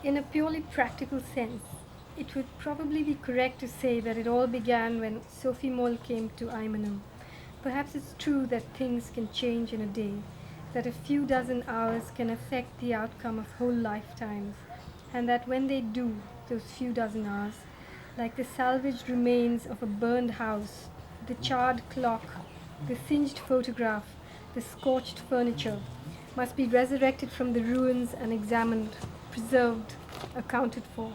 In a purely practical sense, it would probably be correct to say that it all began when Sophie Maul came to Imenim. Perhaps it's true that things can change in a day, that a few dozen hours can affect the outcome of whole lifetimes, and that when they do, those few dozen hours, like the salvaged remains of a burned house, the charred clock, the singed photograph, the scorched furniture, must be resurrected from the ruins and examined, preserved, accounted for.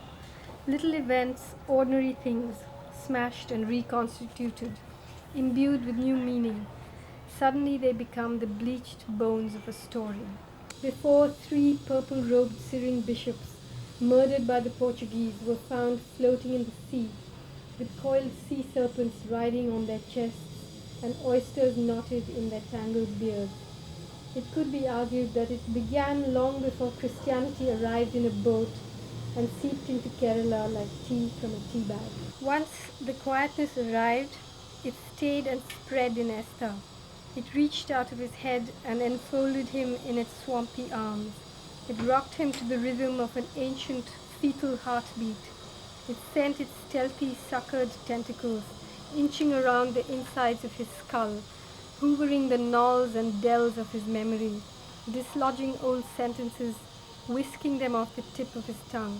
Little events, ordinary things, smashed and reconstituted, imbued with new meaning. Suddenly they become the bleached bones of a story. Before 3 purple-robed Syrian bishops, murdered by the Portuguese, were found floating in the sea, with coiled sea serpents riding on their chests and oysters knotted in their tangled beards. It could be argued that it began long before Christianity arrived in a boat and seeped into Kerala like tea from a tea bag. Once the quietness arrived, it stayed and spread in Esther. It reached out of his head and enfolded him in its swampy arms. It rocked him to the rhythm of an ancient fetal heartbeat. It sent its stealthy suckered tentacles inching around the insides of his skull, hoovering the knolls and dells of his memory, dislodging old sentences, whisking them off the tip of his tongue.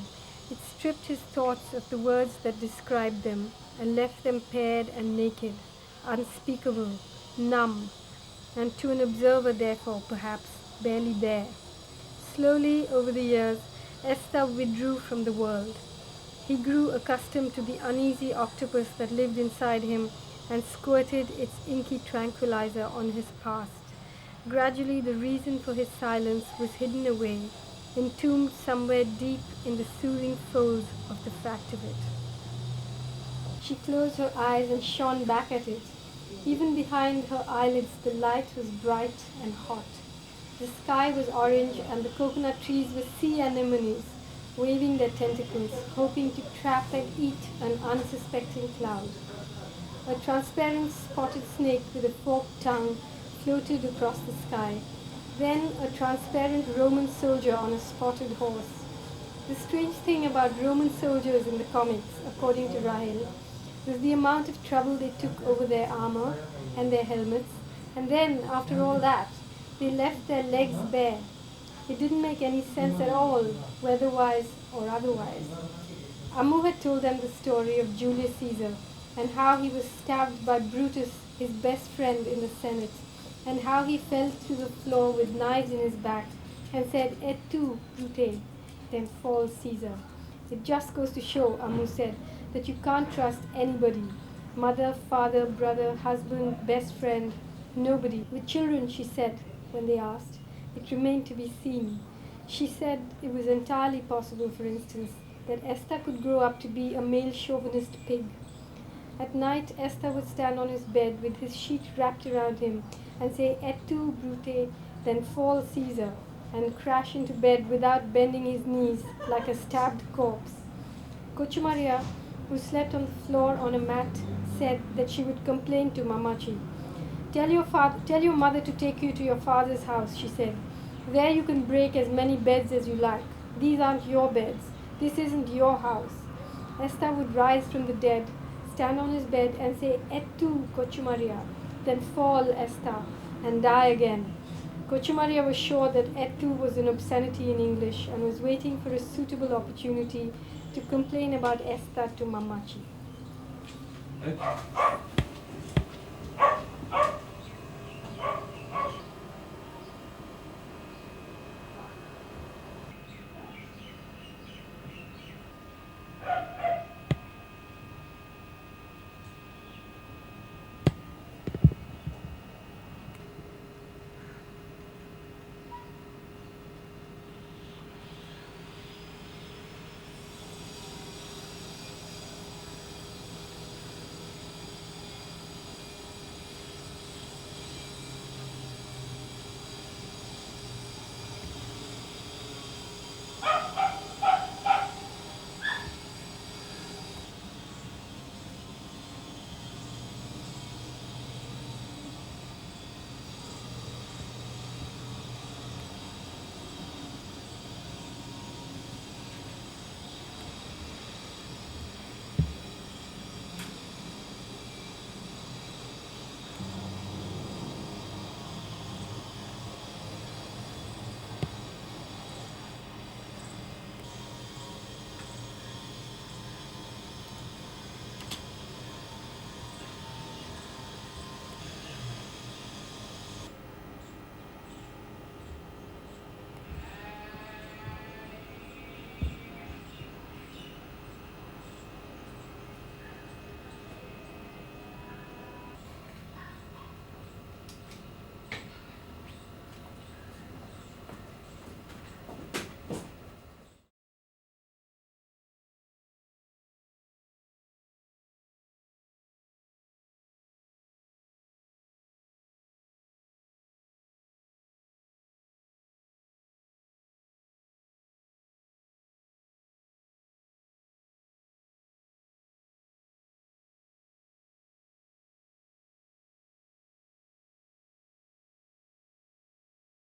It stripped his thoughts of the words that described them and left them paired and naked, unspeakable, numb, and to an observer therefore perhaps barely there. Slowly over the years, Esther withdrew from the world. He grew accustomed to the uneasy octopus that lived inside him and squirted its inky tranquilizer on his past. Gradually the reason for his silence was hidden away, entombed somewhere deep in the soothing folds of the fact of it. She closed her eyes and shone back at it. Even behind her eyelids the light was bright and hot. The sky was orange and the coconut trees were sea anemones, waving their tentacles, hoping to trap and eat an unsuspecting cloud. A transparent spotted snake with a forked tongue floated across the sky. Then a transparent Roman soldier on a spotted horse. The strange thing about Roman soldiers in the comics, according to Rahel, was the amount of trouble they took over their armor and their helmets, and then, after all that, they left their legs bare. It didn't make any sense at all, weather-wise or otherwise. Amu had told them the story of Julius Caesar, and how he was stabbed by Brutus, his best friend in the Senate, and how he fell to the floor with knives in his back and said, "Et tu, Brute," then fall Caesar. It just goes to show, Amu said, that you can't trust anybody. Mother, father, brother, husband, best friend, nobody. With children, she said, when they asked, it remained to be seen. She said it was entirely possible, for instance, that Esther could grow up to be a male chauvinist pig. At night, Esther would stand on his bed with his sheet wrapped around him and say, "Et tu, Brute," then fall Caesar, and crash into bed without bending his knees like a stabbed corpse. Kochumaria, who slept on the floor on a mat, said that she would complain to Mamachi. Tell your mother to take you to your father's house," she said. "There you can break as many beds as you like. These aren't your beds. This isn't your house." Esther would rise from the dead, stand on his bed and say, "Et tu, Kochumaria," then fall Esther and die again. Kochumaria was sure that "et tu" was an obscenity in English and was waiting for a suitable opportunity to complain about Esther to Mamachi.